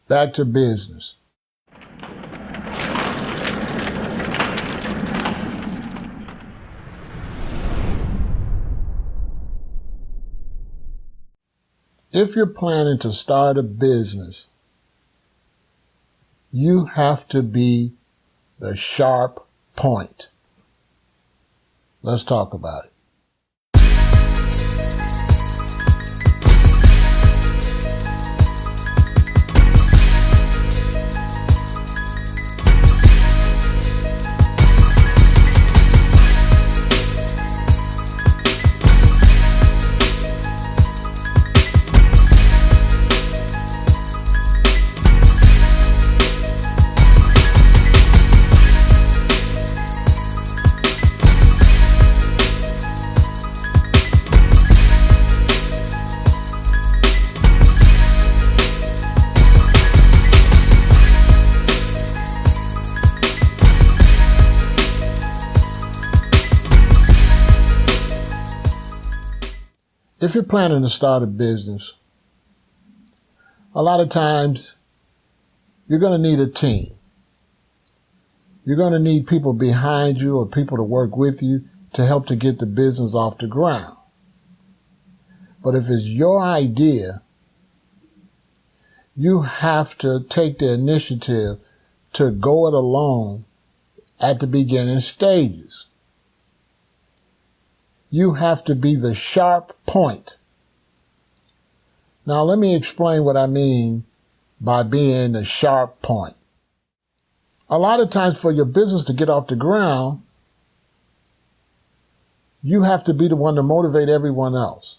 Back to business. If you're planning to start a business, you have to be the sharp point. Let's talk about it. If you're planning to start a business, a lot of times you're going to need a team. You're going to need people behind you or people to work with you to help to get the business off the ground. But if it's your idea, you have to take the initiative to go it alone at the beginning stages. You have to be the sharp point. Now, let me explain what I mean by being the sharp point. A lot of times for your business to get off the ground, you have to be the one to motivate everyone else.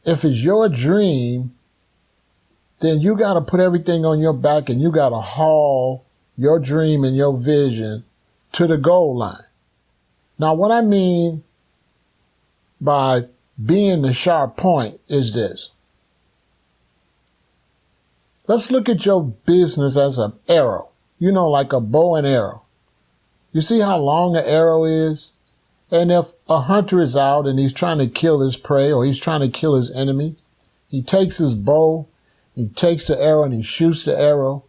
If it's your dream, then you got to put everything on your back and you got to haul your dream and your vision to the goal line. Now, what I mean by being the sharp point is this. Let's look at your business as an arrow, like a bow and arrow. You see how long an arrow is? And if a hunter is out and he's trying to kill his prey or he's trying to kill his enemy, he takes his bow, he takes the arrow and he shoots the arrow,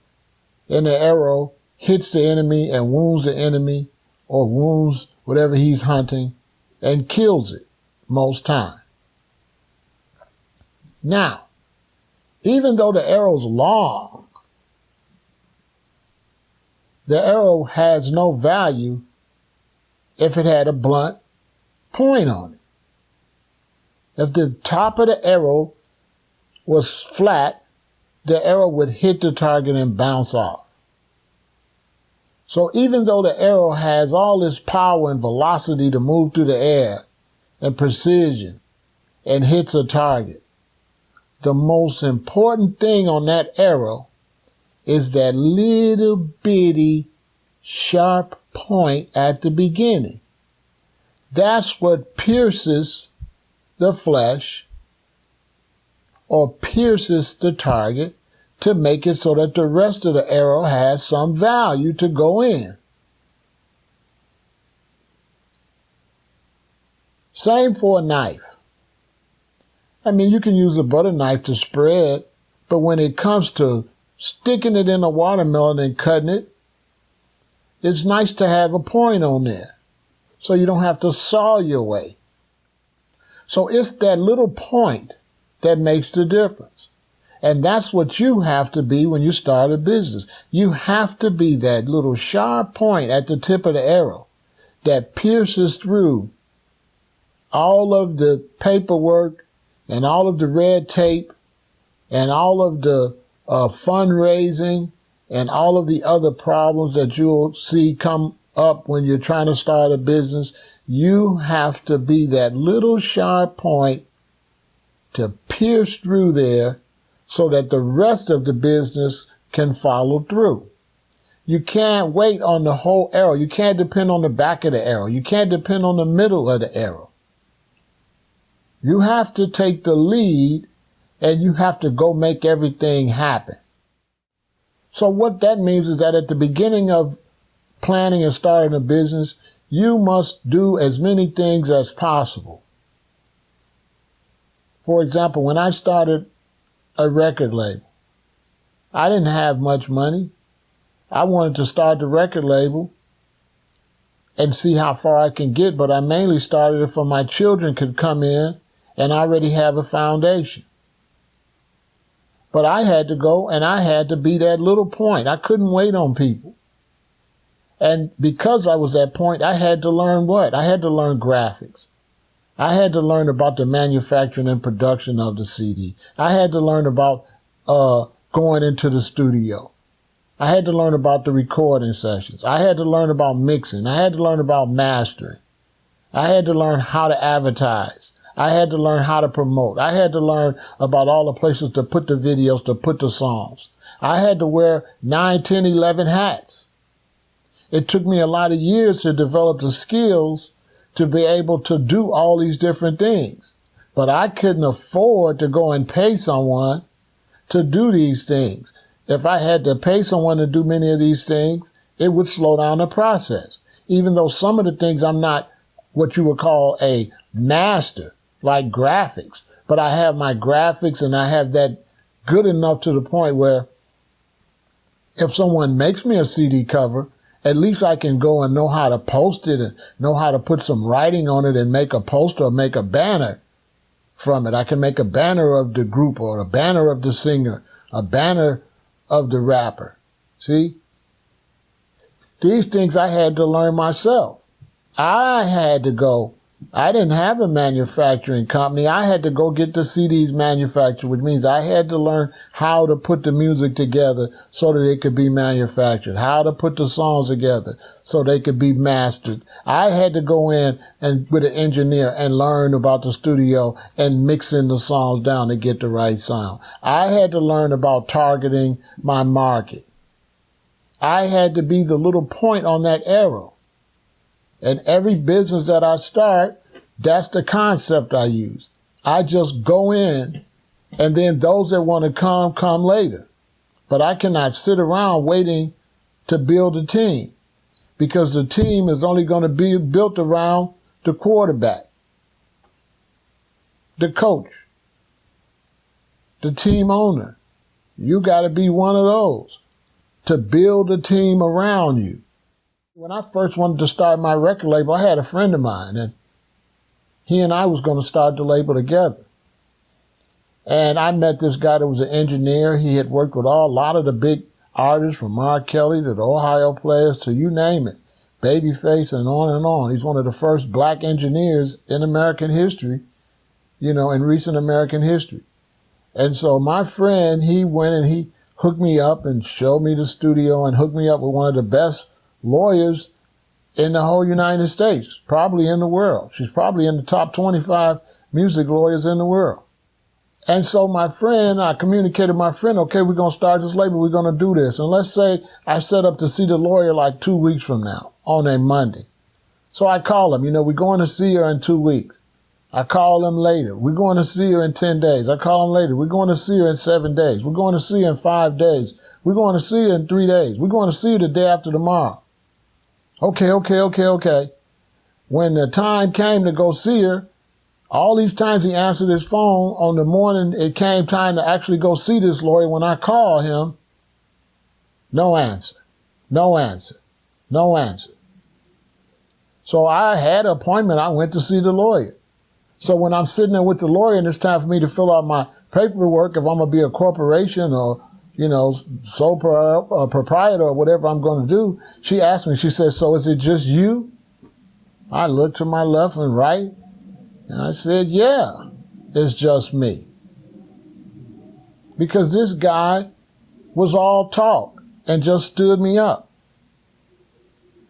and the arrow hits the enemy and wounds the enemy or wounds whatever he's hunting and kills it most time. Now, even though the arrow's long, the arrow has no value if it had a blunt point on it. If the top of the arrow was flat, the arrow would hit the target and bounce off. So even though the arrow has all this power and velocity to move through the air and precision and hits a target, the most important thing on that arrow is that little bitty sharp point at the beginning. That's what pierces the flesh or pierces the target to make it so that the rest of the arrow has some value to go in. Same for a knife. I mean, you can use a butter knife to spread, but when it comes to sticking it in a watermelon and cutting it, it's nice to have a point on there so you don't have to saw your way. So it's that little point that makes the difference. And that's what you have to be when you start a business. You have to be that little sharp point at the tip of the arrow that pierces through all of the paperwork and all of the red tape and all of the fundraising and all of the other problems that you'll see come up when you're trying to start a business. You have to be that little sharp point to pierce through there so that the rest of the business can follow through. You can't wait on the whole arrow. You can't depend on the back of the arrow. You can't depend on the middle of the arrow. You have to take the lead and you have to go make everything happen. So what that means is that at the beginning of planning and starting a business, you must do as many things as possible. For example, when I started a record label. I didn't have much money. I wanted to start the record label and see how far I can get, but I mainly started it for my children could come in and already have a foundation. But I had to go and I had to be that little point. I couldn't wait on people. And because I was that point, I had to learn what? I had to learn graphics. I had to learn about the manufacturing and production of the CD. I had to learn about going into the studio. I had to learn about the recording sessions. I had to learn about mixing. I had to learn about mastering. I had to learn how to advertise. I had to learn how to promote. I had to learn about all the places to put the videos, to put the songs. I had to wear 9, 10, 11 hats. It took me a lot of years to develop the skills to be able to do all these different things. But I couldn't afford to go and pay someone to do these things. If I had to pay someone to do many of these things, it would slow down the process. Even though some of the things I'm not what you would call a master, like graphics, but I have my graphics and I have that good enough to the point where if someone makes me a CD cover, at least I can go and know how to post it and know how to put some writing on it and make a poster or make a banner from it. I can make a banner of the group or a banner of the singer, a banner of the rapper. See? These things I had to learn myself. I had to go. I didn't have a manufacturing company. I had to go get the CDs manufactured, which means I had to learn how to put the music together so that it could be manufactured, how to put the songs together so they could be mastered. I had to go in and with an engineer and learn about the studio and mixing the songs down to get the right sound. I had to learn about targeting my market. I had to be the little point on that arrow. And every business that I start, that's the concept I use. I just go in, and then those that want to come later. But I cannot sit around waiting to build a team, because the team is only going to be built around the quarterback, the coach, the team owner. You got to be one of those to build a team around you. When I first wanted to start my record label, I had a friend of mine, and he and I was going to start the label together. And I met this guy that was an engineer. He had worked with a lot of the big artists, from R. Kelly to the Ohio Players to you name it, Babyface and on and on. He's one of the first black engineers in American history, in recent American history. And so my friend, he went and he hooked me up and showed me the studio and hooked me up with one of the best lawyers in the whole United States, probably in the world. She's probably in the top 25 music lawyers in the world. And so I communicated with my friend, okay, we're going to start this label, we're going to do this. And let's say I set up to see the lawyer like 2 weeks from now on a Monday. So I call him, we're going to see her in 2 weeks. I call him later. We're going to see her in 10 days. I call him later. We're going to see her in 7 days. We're going to see her in 5 days. We're going to see her in 3 days. We're going to see her the day after tomorrow. Okay. When the time came to go see her, all these times he answered his phone, on the morning it came time to actually go see this lawyer, when I call him, no answer. So I had an appointment. I went to see the lawyer. So when I'm sitting there with the lawyer and it's time for me to fill out my paperwork, if I'm going to be a corporation or sole proprietor or whatever I'm going to do, she asked me, she said, so is it just you? I looked to my left and right, and I said, yeah, it's just me. Because this guy was all talk and just stood me up.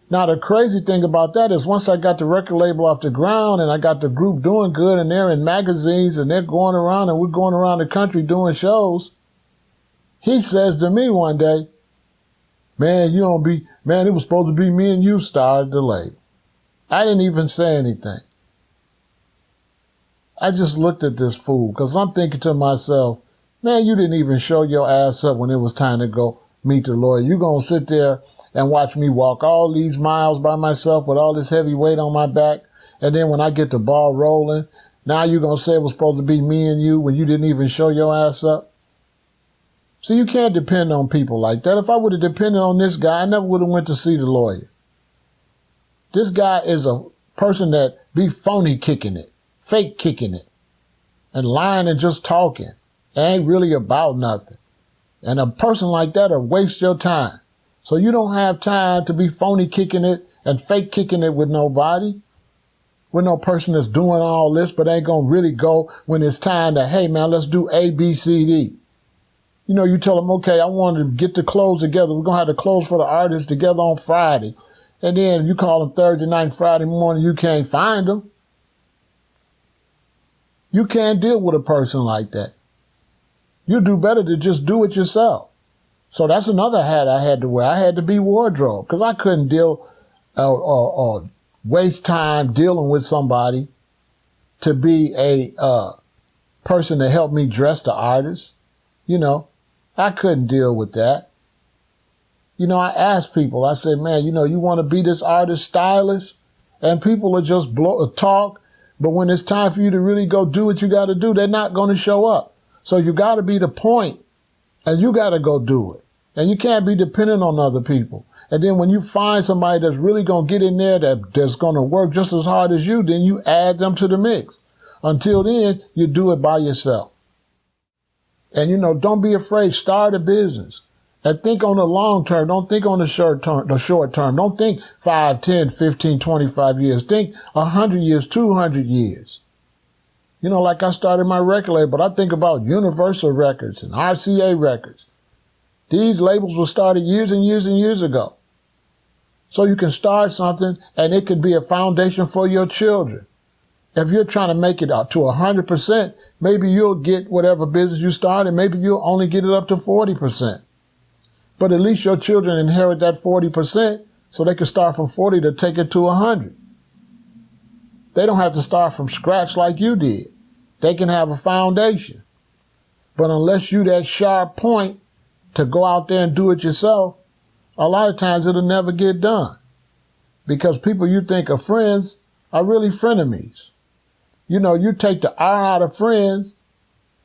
Now, the crazy thing about that is once I got the record label off the ground and I got the group doing good and they're in magazines and they're going around and we're going around the country doing shows, he says to me one day, man, it was supposed to be me and you started the label. I didn't even say anything. I just looked at this fool because I'm thinking to myself, man, you didn't even show your ass up when it was time to go meet the lawyer. You're going to sit there and watch me walk all these miles by myself with all this heavy weight on my back. And then when I get the ball rolling, now you're going to say it was supposed to be me and you when you didn't even show your ass up. So you can't depend on people like that. If I would have depended on this guy, I never would have went to see the lawyer. This guy is a person that be phony kicking it, fake kicking it, and lying and just talking. It ain't really about nothing. And a person like that will waste your time. So you don't have time to be phony kicking it and fake kicking it with nobody. With no person that's doing all this but ain't going to really go when it's time to, hey man, let's do A, B, C, D. You know, you tell them, okay, I want to get the clothes together. We're going to have the clothes for the artists together on Friday. And then you call them Thursday night, Friday morning, you can't find them. You can't deal with a person like that. You do better to just do it yourself. So that's another hat I had to wear. I had to be wardrobe because I couldn't deal or waste time dealing with somebody to be a person to help me dress the artist. You know, I couldn't deal with that. You know, I asked people, I said, man, you know, you want to be this artist stylist? And people will just talk, but when it's time for you to really go do what you got to do, they're not going to show up. So you got to be the point, and you got to go do it. And you can't be dependent on other people. And then when you find somebody that's really going to get in there that's going to work just as hard as you, then you add them to the mix. Until then, you do it by yourself. And, you know, don't be afraid. Start a business. And think on the long term. Don't think on the short term. Don't think 5, 10, 15, 25 years. Think 100 years, 200 years. You know, like I started my record label, but I think about Universal Records and RCA Records. These labels were started years and years and years ago. So you can start something and it could be a foundation for your children. If you're trying to make it up to 100%, maybe you'll get whatever business you start and maybe you'll only get it up to 40%. But at least your children inherit that 40% so they can start from 40 to take it to 100. They don't have to start from scratch like you did. They can have a foundation. But unless you that sharp point to go out there and do it yourself, a lot of times it'll never get done. Because people you think are friends are really frenemies. You know, you take the R out of friends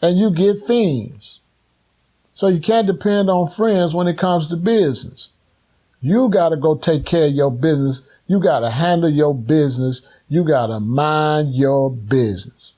and you get fiends. So you can't depend on friends when it comes to business. You got to go take care of your business. You got to handle your business. You got to mind your business.